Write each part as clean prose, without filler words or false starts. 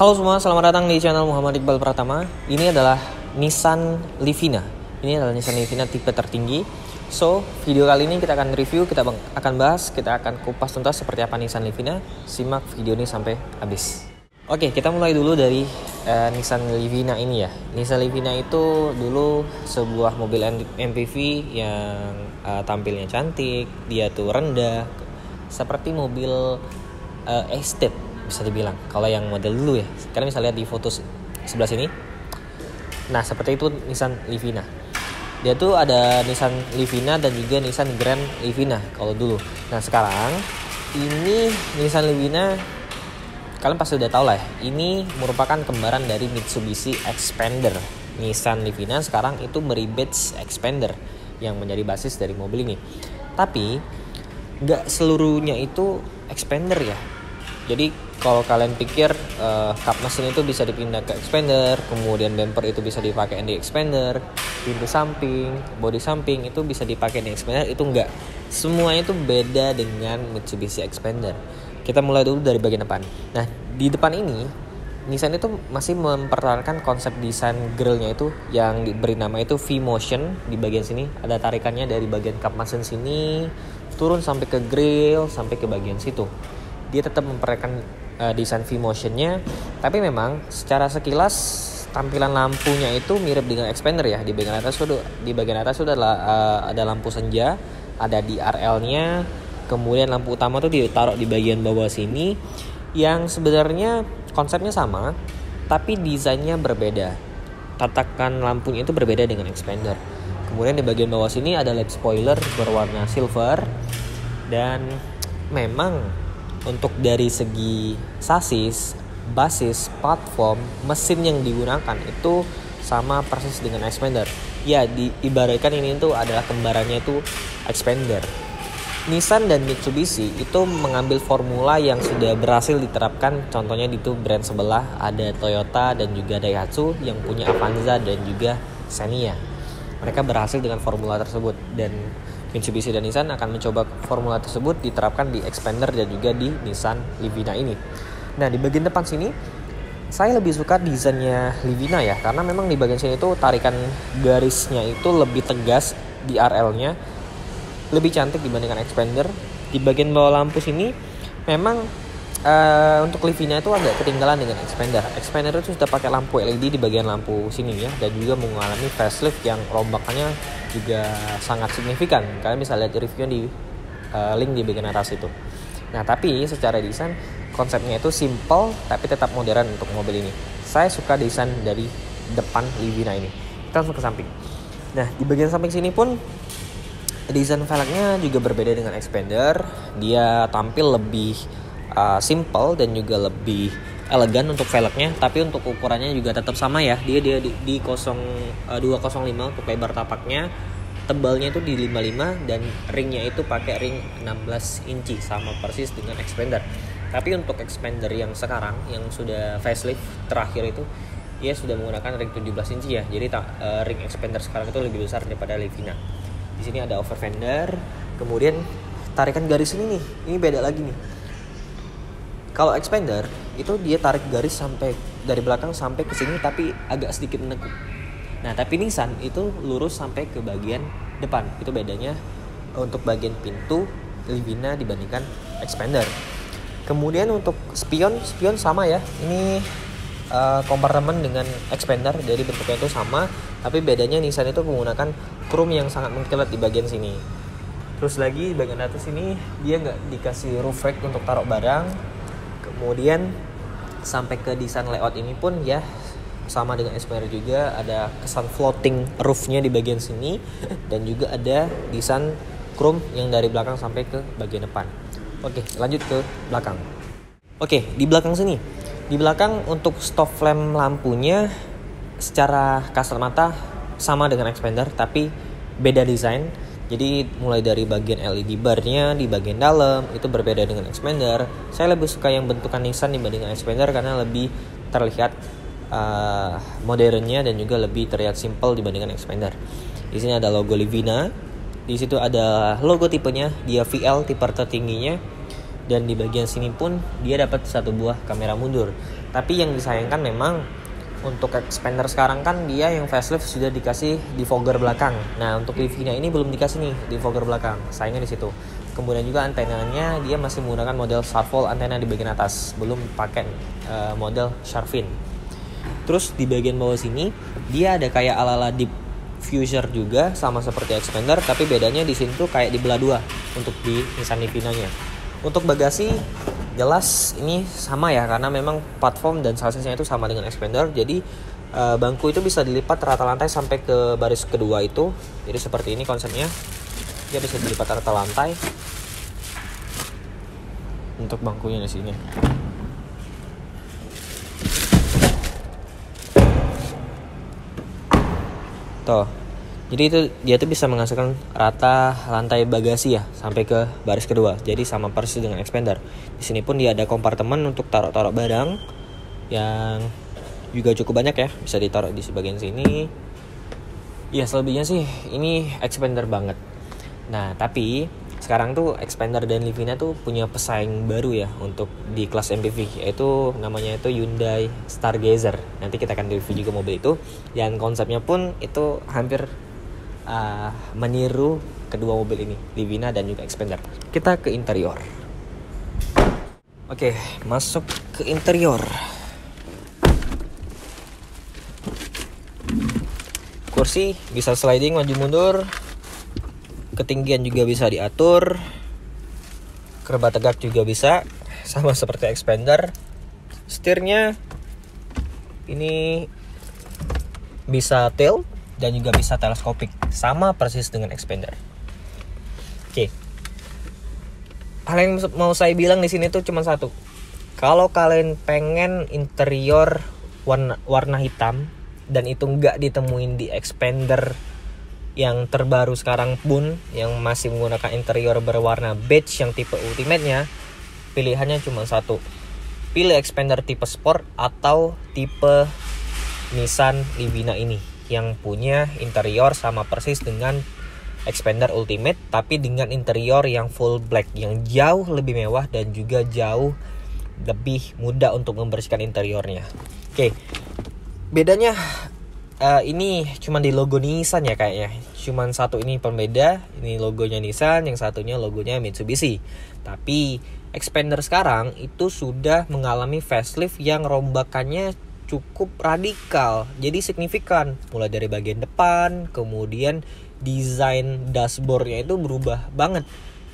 Halo semua, selamat datang di channel Muhammad Iqbal Pratama. Ini adalah Nissan Livina. Ini adalah Nissan Livina tipe tertinggi. So, video kali ini kita akan review, kita akan bahas, kita akan kupas tuntas seperti apa Nissan Livina. Simak video ini sampai habis. Oke, kita mulai dulu dari Nissan Livina ini ya. Nissan Livina itu dulu sebuah mobil MPV yang tampilnya cantik, dia tuh rendah, seperti mobil estate bisa dibilang kalau yang model dulu ya. Kalian bisa lihat di foto sebelah sini. Nah, seperti itu Nissan Livina. Dia tuh ada Nissan Livina dan juga Nissan Grand Livina kalau dulu. Nah, sekarang ini Nissan Livina, kalian pasti udah tahu lah ya, ini merupakan kembaran dari Mitsubishi Xpander. Nissan Livina sekarang itu meribadge Xpander yang menjadi basis dari mobil ini. Tapi nggak seluruhnya itu Xpander ya. Jadi kalau kalian pikir kap mesin itu bisa dipindah ke Xpander, kemudian bumper itu bisa dipakai di Xpander, pintu samping, bodi samping itu bisa dipakai di Xpander, itu enggak. Semuanya itu beda dengan Mitsubishi Xpander. Kita mulai dulu dari bagian depan. Nah, di depan ini Nissan itu masih mempertahankan konsep desain grillnya itu yang diberi nama itu V-Motion. Di bagian sini ada tarikannya dari bagian kap mesin sini turun sampai ke grill sampai ke bagian situ. Dia tetap mempertahankan desain V-Motion-nya, tapi memang secara sekilas tampilan lampunya itu mirip dengan Xpander ya. Di bagian atas sudah ada lampu senja, ada DRL-nya, kemudian lampu utama tuh ditaruh di bagian bawah sini, yang sebenarnya konsepnya sama, tapi desainnya berbeda. Tatakan lampunya itu berbeda dengan Xpander. Kemudian di bagian bawah sini ada LED spoiler berwarna silver, dan memang untuk dari segi sasis, basis, platform, mesin yang digunakan itu sama persis dengan Xpander. Ya, diibaratkan ini tuh adalah kembarannya itu Xpander. Nissan dan Mitsubishi itu mengambil formula yang sudah berhasil diterapkan. Contohnya di itu brand sebelah ada Toyota dan juga Daihatsu yang punya Avanza dan juga Xenia. Mereka berhasil dengan formula tersebut, dan Mitsubishi dan Nissan akan mencoba formula tersebut diterapkan di Xpander dan juga di Nissan Livina ini. Nah, di bagian depan sini saya lebih suka desainnya Livina ya, karena memang di bagian sini itu tarikan garisnya itu lebih tegas, di RL-nya lebih cantik dibandingkan Xpander. Di bagian bawah lampu sini memang untuk Livina itu agak ketinggalan dengan Xpander. Xpander itu sudah pakai lampu LED di bagian lampu sini ya, dan juga mengalami facelift yang rombakannya juga sangat signifikan. Kalian bisa lihat reviewnya di link di bagian atas itu. Nah, tapi secara desain konsepnya itu simple tapi tetap modern untuk mobil ini. Saya suka desain dari depan Livina ini. Kita langsung ke samping. Nah, di bagian samping sini pun desain velgnya juga berbeda dengan Xpander. Dia tampil lebih simple dan juga lebih elegan untuk velgnya, tapi untuk ukurannya juga tetap sama ya. Dia di 205 untuk lebar tapaknya, tebalnya itu di 55, dan ringnya itu pakai ring 16 inci sama persis dengan Xpander. Tapi untuk Xpander yang sekarang yang sudah facelift terakhir itu dia sudah menggunakan ring 17 inci ya. Jadi ring Xpander sekarang itu lebih besar daripada Livina. Di sini ada over fender, kemudian tarikan garis ini beda lagi nih. Kalau Xpander itu dia tarik garis sampai dari belakang sampai ke sini tapi agak sedikit menekuk. Nah, tapi Nissan itu lurus sampai ke bagian depan. Itu bedanya untuk bagian pintu Livina dibandingkan Xpander. Kemudian untuk spion sama ya. Ini kompartemen dengan Xpander, jadi bentuknya itu sama, tapi bedanya Nissan itu menggunakan chrome yang sangat mengkilat di bagian sini. Terus lagi di bagian atas ini dia nggak dikasih roof rack untuk taruh barang. Kemudian sampai ke desain layout ini pun ya sama dengan Xpander juga, ada kesan floating roofnya di bagian sini, dan juga ada desain chrome yang dari belakang sampai ke bagian depan. Oke, lanjut ke belakang. Oke, di belakang sini. Di belakang untuk stop lamp lampunya secara kasat mata sama dengan Xpander tapi beda desain. Jadi mulai dari bagian LED barnya di bagian dalam itu berbeda dengan Xpander. Saya lebih suka yang bentukan Nissan dibandingkan Xpander karena lebih terlihat modernnya dan juga lebih terlihat simple dibandingkan Xpander. Di sini ada logo Livina. Di situ ada logo tipenya, dia VL tipe tertingginya. Dan di bagian sini pun dia dapat satu buah kamera mundur. Tapi yang disayangkan memang untuk expander sekarang kan dia yang facelift sudah dikasih defogger belakang. Nah untuk Livina ini belum dikasih nih defogger belakang, sayangnya di situ. Kemudian juga antenanya dia masih menggunakan model Sharpfold antena di bagian atas, belum pakai model Sharpfin. Terus di bagian bawah sini dia ada kayak ala-ala diffuser juga sama seperti expander, tapi bedanya di sini tuh kayak dibelah dua untuk di Nissan Livina-nya. Untuk bagasi jelas ini sama ya, karena memang platform dan chassisnya itu sama dengan expander. Jadi bangku itu bisa dilipat rata lantai sampai ke baris kedua itu. Jadi seperti ini konsepnya, dia bisa dilipat rata lantai untuk bangkunya di sini. Tuh. Jadi itu dia tuh bisa menghasilkan rata lantai bagasi ya sampai ke baris kedua. Jadi sama persis dengan expander. Di sini pun dia ada kompartemen untuk taruh-taruh barang yang juga cukup banyak ya, bisa ditaruh di bagian sini. Ya selebihnya sih ini expander banget. Nah tapi sekarang tuh expander dan Livina tuh punya pesaing baru ya untuk di kelas MPV, yaitu namanya itu Hyundai Stargazer. Nanti kita akan review juga mobil itu, dan konsepnya pun itu hampir meniru kedua mobil ini, Livina dan juga expander. Kita ke interior. Oke, masuk ke interior. Kursi bisa sliding maju mundur, ketinggian juga bisa diatur, kerba tegak juga bisa, sama seperti expander. Setirnya ini bisa tilt dan juga bisa teleskopik, sama persis dengan expander. Oke. Hal yang mau saya bilang di sini tuh cuma satu. Kalau kalian pengen interior warna hitam dan itu nggak ditemuin di expander yang terbaru sekarang pun, yang masih menggunakan interior berwarna beige yang tipe ultimate-nya, pilihannya cuma satu. Pilih expander tipe sport atau tipe Nissan Livina ini yang punya interior sama persis dengan expander ultimate, tapi dengan interior yang full black, yang jauh lebih mewah dan juga jauh lebih mudah untuk membersihkan interiornya. Oke, bedanya ini cuma di logo Nissan ya kayaknya. Cuman satu ini pembeda, ini logonya Nissan, yang satunya logonya Mitsubishi. Tapi expander sekarang itu sudah mengalami facelift yang rombakannya cukup radikal, jadi signifikan. Mulai dari bagian depan, kemudian desain dashboardnya itu berubah banget.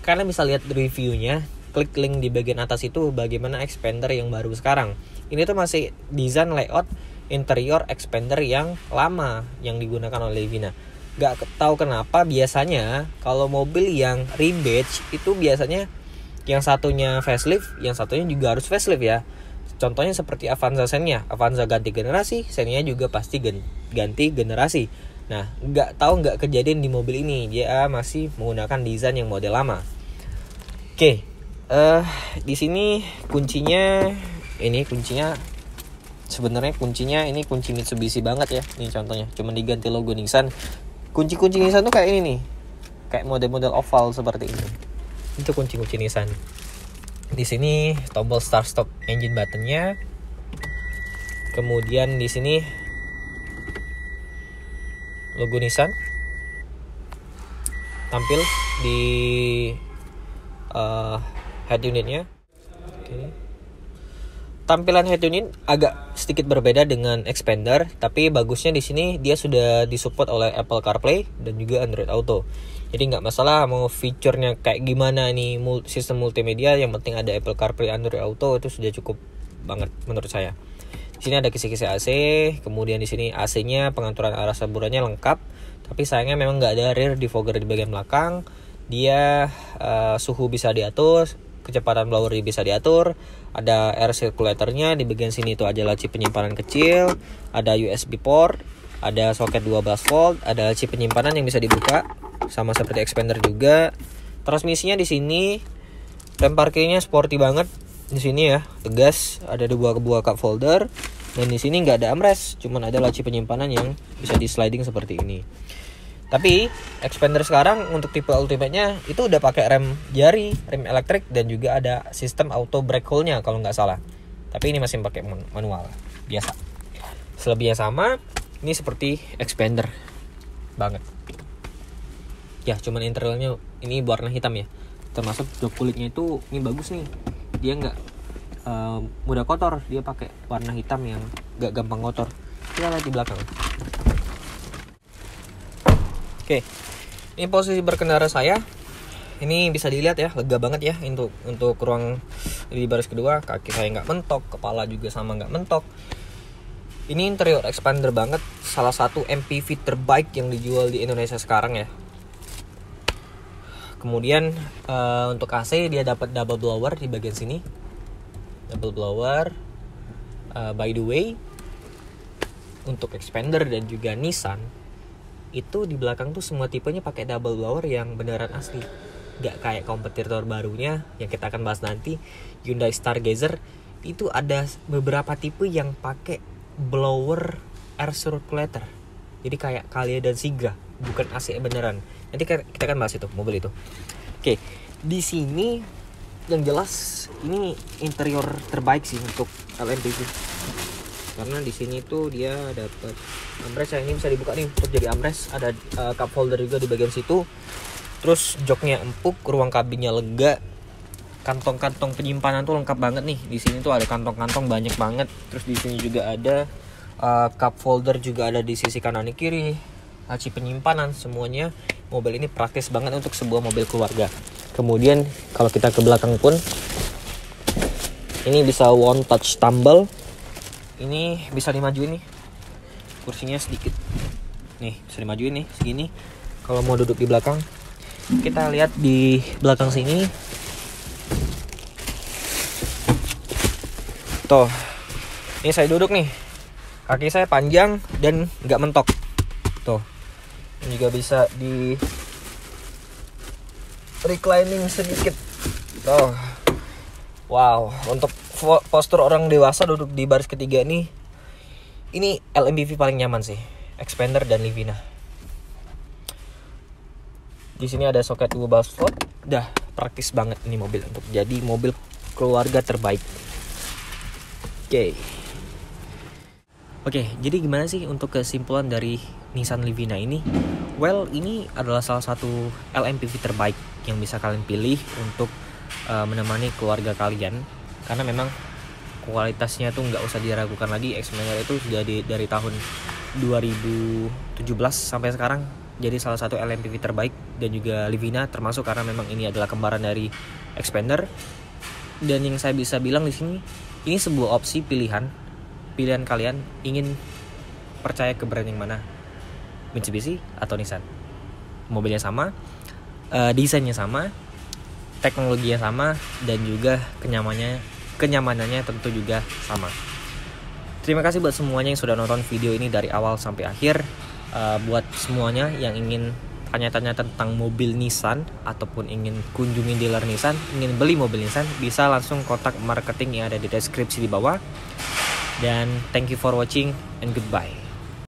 Kalian bisa lihat reviewnya, klik link di bagian atas itu bagaimana expander yang baru sekarang. Ini tuh masih desain layout interior expander yang lama yang digunakan oleh Livina. Gak tahu kenapa biasanya kalau mobil yang rebadge itu biasanya yang satunya facelift, yang satunya juga harus facelift ya. Contohnya seperti Avanza Xenia. Avanza ganti generasi, Xenia juga pasti ganti generasi. Nah, nggak kejadian di mobil ini. Dia masih menggunakan desain yang model lama. Oke, di sini kuncinya sebenarnya ini kunci Mitsubishi banget ya. Ini contohnya, cuma diganti logo Nissan. Kunci-kunci Nissan tuh kayak ini nih, kayak model-model oval seperti ini. Itu kunci-kunci Nissan. Di sini tombol start stop engine buttonnya. Kemudian di sini logo Nissan tampil di head unitnya. Oke. Tampilan head unit agak sedikit berbeda dengan expander, tapi bagusnya di sini dia sudah disupport oleh Apple CarPlay dan juga Android Auto. Jadi nggak masalah mau fiturnya kayak gimana nih sistem multimedia, yang penting ada Apple CarPlay, Android Auto, itu sudah cukup banget menurut saya. Di sini ada kisi-kisi AC, kemudian di sini AC-nya pengaturan arah saburannya lengkap, tapi sayangnya memang nggak ada rear defogger di bagian belakang. Dia suhu bisa diatur, kecepatan blower bisa diatur, ada air circulatornya di bagian sini itu ada laci penyimpanan kecil, ada USB port, ada soket 12 volt, ada laci penyimpanan yang bisa dibuka sama seperti expander juga. Transmisinya di sini, rem parkirnya sporty banget di sini ya, tegas, ada dua cup holder, dan di sini nggak ada armrest, cuman ada laci penyimpanan yang bisa di sliding seperti ini. Tapi expander sekarang untuk tipe ultimate-nya itu udah pakai rem jari, rem elektrik, dan juga ada sistem auto brake hold-nya kalau nggak salah. Tapi ini masih pakai manual biasa. Selebihnya sama. Ini seperti Xpander banget. Ya, cuman interiornya ini warna hitam ya. Termasuk jok kulitnya itu ini bagus nih. Dia nggak mudah kotor. Dia pakai warna hitam yang nggak gampang kotor. Kita lihat di belakang. Oke, ini posisi berkendara saya. Ini bisa dilihat ya, lega banget ya untuk ruang di baris kedua. Kaki saya nggak mentok, kepala juga sama nggak mentok. Ini interior Xpander banget, salah satu MPV terbaik yang dijual di Indonesia sekarang ya. Kemudian untuk AC dia dapat double blower di bagian sini, double blower. By the way, untuk Xpander dan juga Nissan itu di belakang tuh semua tipenya pakai double blower yang beneran asli. Gak kayak kompetitor barunya yang kita akan bahas nanti, Hyundai Stargazer. Itu ada beberapa tipe yang pakai blower air circulator, jadi kayak Calya dan Sigra, bukan AC beneran. Nanti kita akan bahas itu, mobil itu. Oke, di sini yang jelas ini interior terbaik sih untuk LMPV, karena di sini tuh dia dapat armrest yang ini bisa dibuka nih untuk jadi armrest. Ada cup holder juga di bagian situ. Terus joknya empuk, ruang kabinnya lega, kantong-kantong penyimpanan tuh lengkap banget nih. Di sini tuh ada kantong-kantong banyak banget. Terus di sini juga ada cup holder juga ada di sisi kanan dan kiri. Laci penyimpanan semuanya. Mobil ini praktis banget untuk sebuah mobil keluarga. Kemudian kalau kita ke belakang pun ini bisa one touch tumble. Ini bisa dimajuin nih. Kursinya sedikit. Nih, bisa dimajuin nih segini. Kalau mau duduk di belakang, kita lihat di belakang sini. Tuh, ini saya duduk nih. Kaki saya panjang dan nggak mentok. Tuh, ini juga bisa di reclining sedikit. Tuh, wow. Untuk postur orang dewasa duduk di baris ketiga nih, ini LMPV paling nyaman sih. Xpander dan Livina. Di sini ada soket ubah slot. Dah praktis banget ini mobil untuk jadi mobil keluarga terbaik. Oke, jadi gimana sih untuk kesimpulan dari Nissan Livina ini? Well, ini adalah salah satu LMPV terbaik yang bisa kalian pilih untuk menemani keluarga kalian, karena memang kualitasnya tuh nggak usah diragukan lagi. Xpander itu sudah dari tahun 2017 sampai sekarang jadi salah satu LMPV terbaik, dan juga Livina termasuk karena memang ini adalah kembaran dari Xpander. Dan yang saya bisa bilang di sini, ini sebuah opsi pilihan kalian ingin percaya ke brand yang mana, Mitsubishi atau Nissan. Mobilnya sama, desainnya sama, teknologinya sama, dan juga kenyamanannya tentu juga sama. Terima kasih buat semuanya yang sudah nonton video ini dari awal sampai akhir. Buat semuanya yang ingin tanya-tanya tentang mobil Nissan ataupun ingin kunjungi dealer Nissan, ingin beli mobil Nissan, bisa langsung kontak marketing yang ada di deskripsi di bawah. Dan thank you for watching and goodbye.